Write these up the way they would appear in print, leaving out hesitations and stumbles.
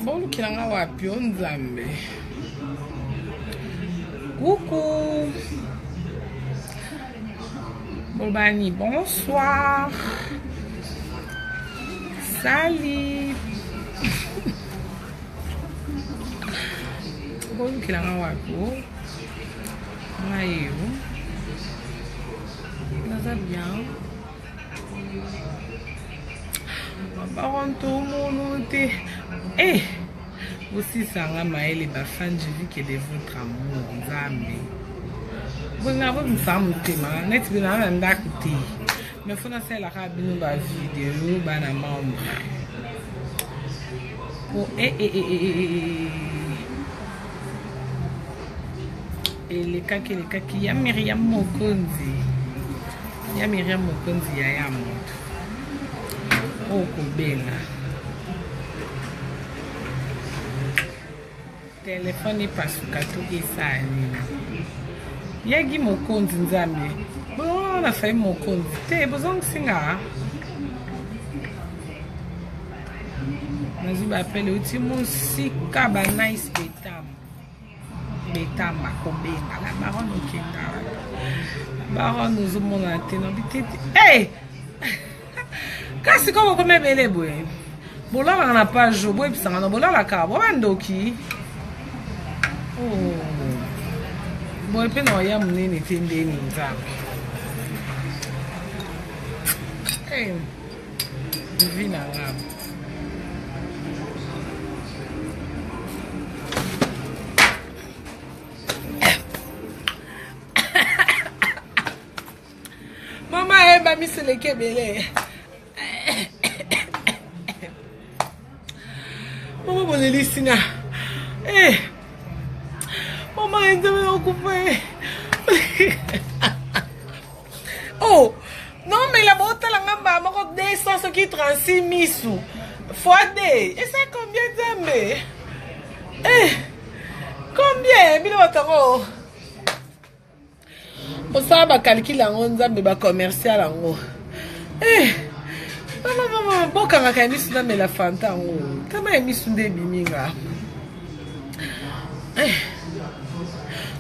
Bon, qui l'a wapi on zambe. Coucou. Bobani, bonsoir. Salut. Bon, qui l'a wapi. Aïe. Ça bien. Baron tout mon thé. Eh, aussi ça va maïle et bafan, j'ai vu qu'il est votre amour, Zambé. Vous n'avez pas femme tema, net bien un d'acté. Mais faut pas faire la cabine ba vidéo, ba na membre. Oh et les kaki ya Myriam Mokonzi. Ya Myriam Mokonzi ya yamoto. Oh kubela. Telefone pasuka tukisani. Yagi Mokonzi nzambe. Bon, na fai Mokonzi. Te bozong singa. Nazuba appelle outi musika ba nice betam. Betamba kobenga la baronne okinga. Baronne uzumona teno bititi. Hey! Kasi ko ko mebele boye. Bola na page boye pisanga na bola la ka. Bo bandoki. Oh. Boy pe no ya munene tende ni nzambe. Eh. Divina ngam. Mama eba misele kebele. Mama bonelisina. Eh. Mama ainda me ocupé. Oh, non mais la botte la ngamba mako 200 qui 36 misu. Fois 2. Et c'est combien d'amé? Eh. Combien? Bilo wataro. On ça ba calcul en nzambe ba commercial en. Eh. Mama boka ngaka misu na me la fanta ngo. Kama misu nde biminga. Eh.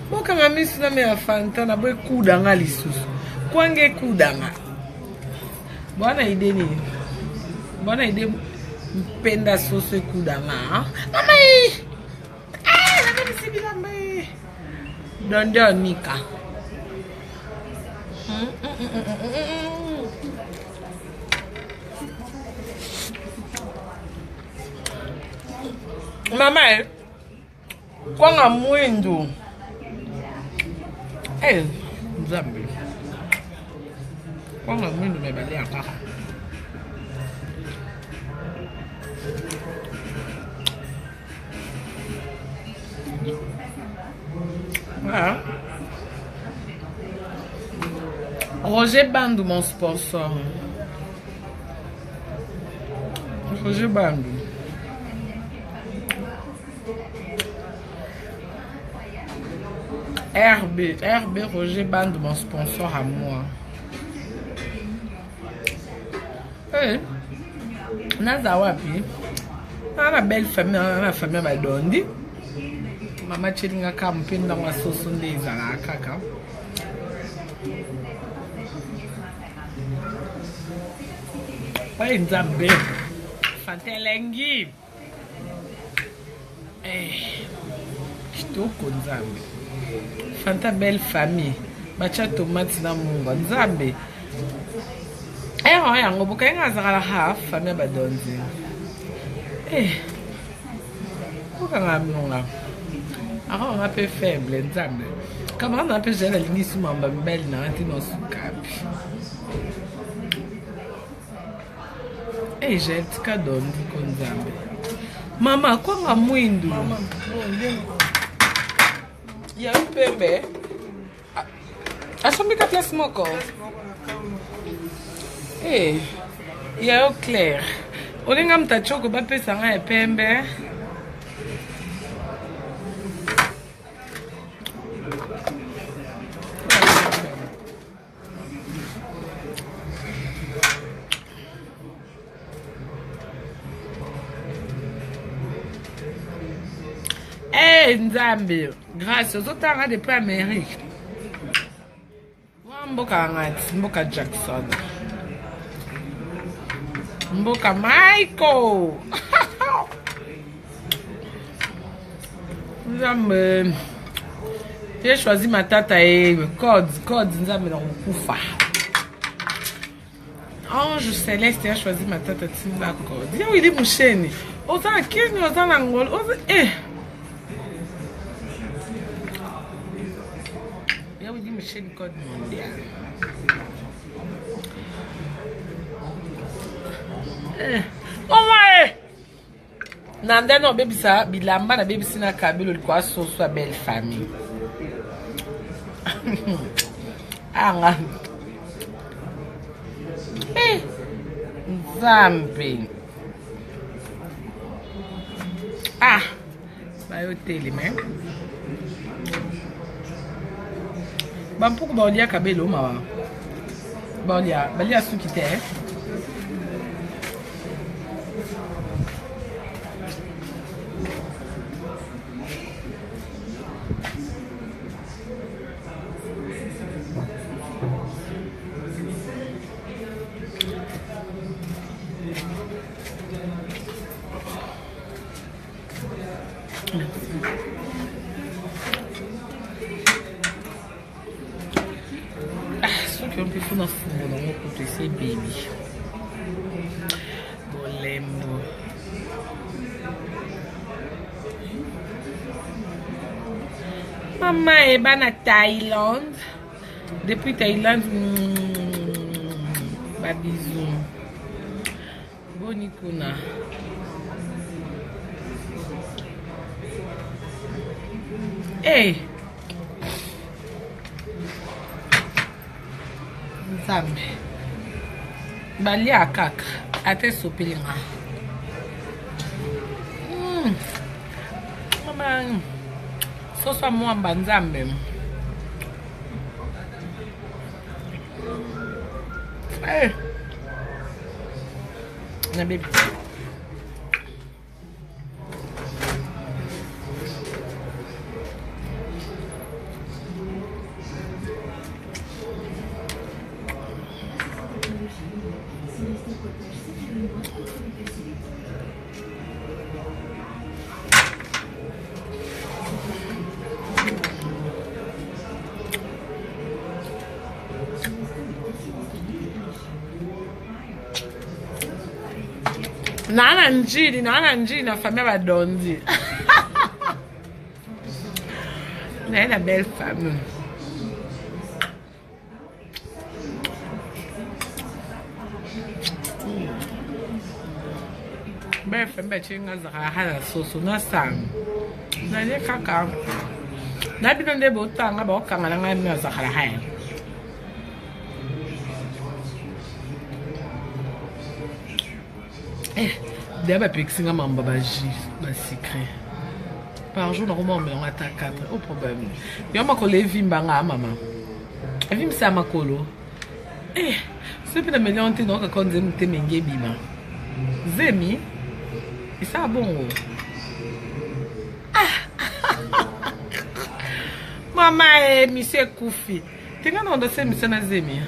Boka nga misu na me ya fanta na boy kudanga lisusu. Kwange kudanga. Bwana ide ni. Bwana ide mpenda soso kudanga. Mama eh. Na mimi sibila mbe. Dondo nika. Mama kwanga mwendo. Eh, Nzambe. Kwanga mwendo mebale akaka. Ah. Roger Bandou, mon sponsor. Roger Bandou. RB Roger Bandou, mon sponsor à moi. Hey, Nazawapi. Ma belle famille, ma famille m'a donné. Maman Chiringa camping dans ma sauce des kaka. Ouais, Nzambe. Fantelengi. Eh, kitoko Nzambe. Fanta belle famille. Bacha tomate na munga Nzambe. Eh, yango bukayenga zakala half famille badonze. Eh. Buka ngamnonga. Alors on a peu faible Nzambe. Comment on a peu jeune lingi sumamba mbele na antino sukapi. Eh, j'ai tika dondi ko Nzambe. Mama kwa nga mwindu. Mama. Ya pembe. Asomika place moko. Eh. Ya clair. Olinga mtachoko ba pesa nga e pembe. Nzambe. Grâce aux autres depuis Amérique. Mboka Jackson. Mboka Michael. Nzambe. J'ai choisi ma tata et code Nzambe dans Kufa. Ange Céleste a choisi ma tata Timba code. Dis où il est mon chaîne. Autant Kenya, autant Angola. Eh. Là où il dit mon chaîne code mondial. Oh ouais. Nanda no baby sa bilamba na baby sina kabilo likuwa soso belle famille. Anga. Nzambe. Bayo tele men. Bampuku baolia kabelo mawa. Balia suki te. Só que eu não fui na fuga, não vou acontecer, baby. Bolembo. Mamãe é na Thaïlande. Depuis Thaïlande, babizou. Bonicuna. Ei! Nzambe. Bali akaka. Ate sopelinga. Mama. Sosa mwamba Nzambe. Hey! Na baby. Nana njiri na famille Badondi. Na belle famille. Belle famille chinga zara soso na sang. Na le kaka. Na binonde botanga ba okanga na ngami azakhala haya. D'abord, pixinga mamba baji, ba secret. Par jour, normalement, on attaque 4. Au problème. Il y a ma collègue Vimbanga, maman. Vim sa makolo. C'est pas de me dire que quand je me menge bima. Zemi, et ça bon. Maman et monsieur Koufi. Tu as un dossier, monsieur Nazemi.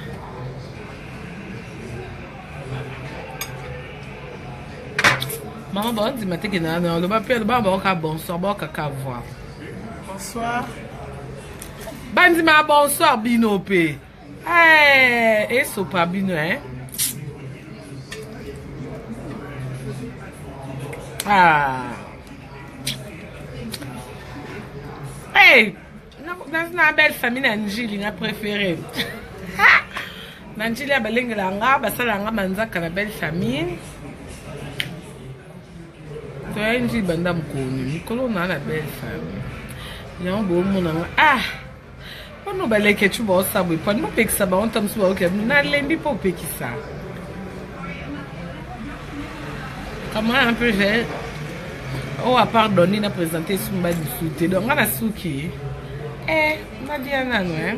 Maman, bon, dis-moi que le papier, bonsoir, bonsoir. Bandima, bonsoir, Binope. Et so pas Bino, hein? Hey! Dans une belle famille, Nanjili, n'a préféré. Nanjili a belengé langa, basalanga manzaka la belle famille. Tu as une fille banda mkoni, Nicolo na la belle femme. Y'a un beau monde. On nous balait que tu vas savoir. Pas de que ça va, on t'aime souvent. N'a l'embi pour péki ça. Comment un peu j'ai. Oh, à pardonner, n'a présenté son bas du soute. Donc, on a souki. On a dit à Nano, hein.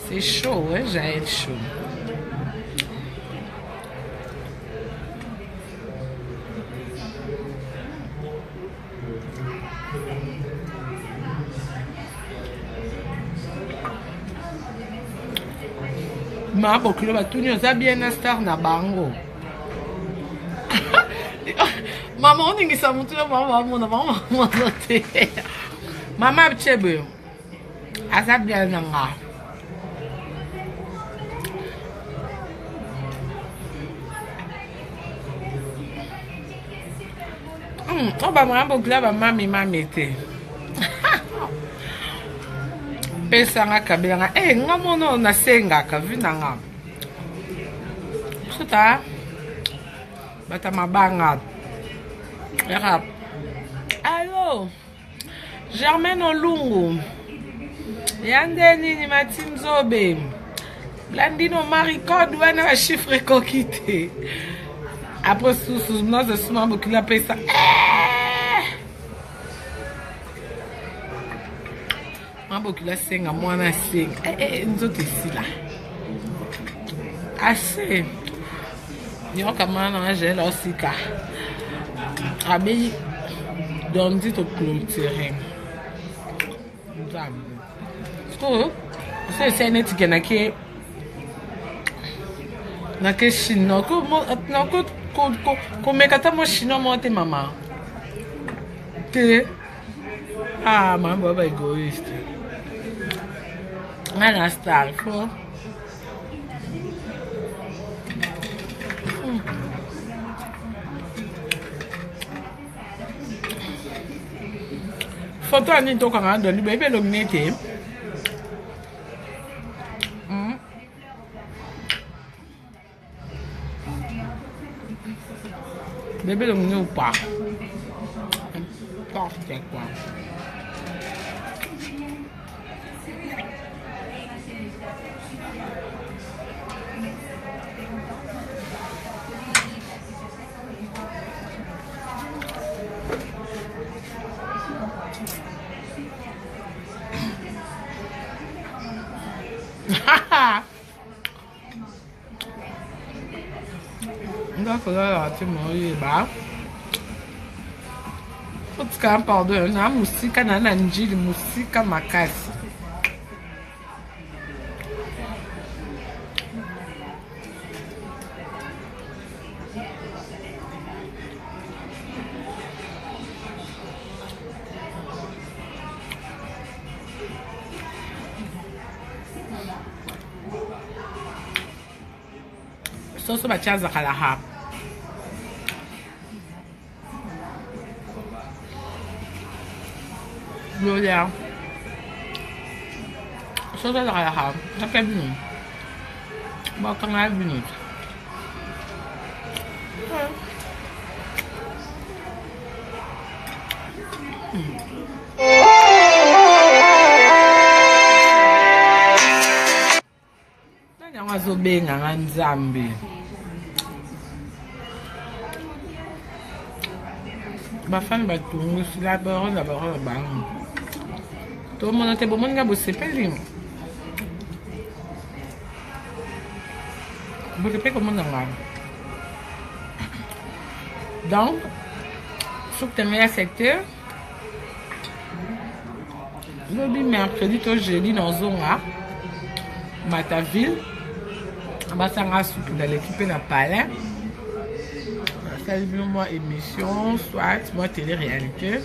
C'est chaud, hein, j'ai chaud. Ma bokilo batuni oza bien na star na bango. Mama oningisa mutu na mama te. Mama chebe. Aza bien nanga. Oh ba mama bokilo ba mami te. Pesa nga kabila nga nga mono na senga ka vina nga suta bata mabanga yaka allo Germaine Olungu yandeni ni Matim Zobe Blandino Maricode wana ba chiffre kokite après sous nós suma bokila pesa Mabokila senga mwana senga nzote sila assez nyoka mana jela osika abi dondi to clôturer zambe so c'est net gena ke na ke chino ko mekata mo chino mo te mama te mama baba egoiste Ana star ko foto ani to kanga do ni bebe lo nete bebe lo ne pas porte quoi Là, tu m'as bah. Faut que tu pardon, na música na nanjili, música makasi. Soso bachaza kala hapa. Gloria. Soso kala hapa. Saka binu. Baka nga binu. Nanya wazobenga nga Nzambe. Bafana batungu sila parole bango. Tout le monde a bon monde bossé peli. Bossé peli comme on a. Donc, sur le meilleur secteur, le mercredi au jeudi dans Zonga, Mataville, Bassanga Soukou dans l'équipe n'a pas là. Salut moi émission, soit moi télé-réalité.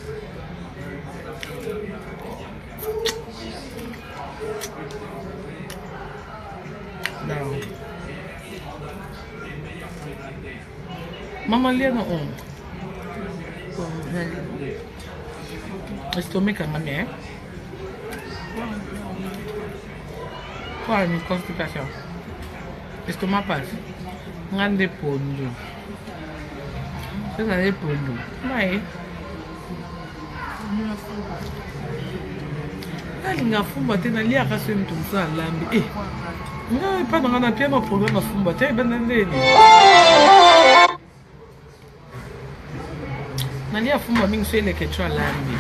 Non. Maman lia no on. Estou me calmando, hein? Qual é a minha constipação? Estou uma paz. Grande pondo. Você não é pondo. Mas. Nga fumba tena lia kaso mtu msa lambi. Nga ipada nga na pia ma problema fumba tena benda ndeni. Nalia fumba mingi so ele ketwa lambi.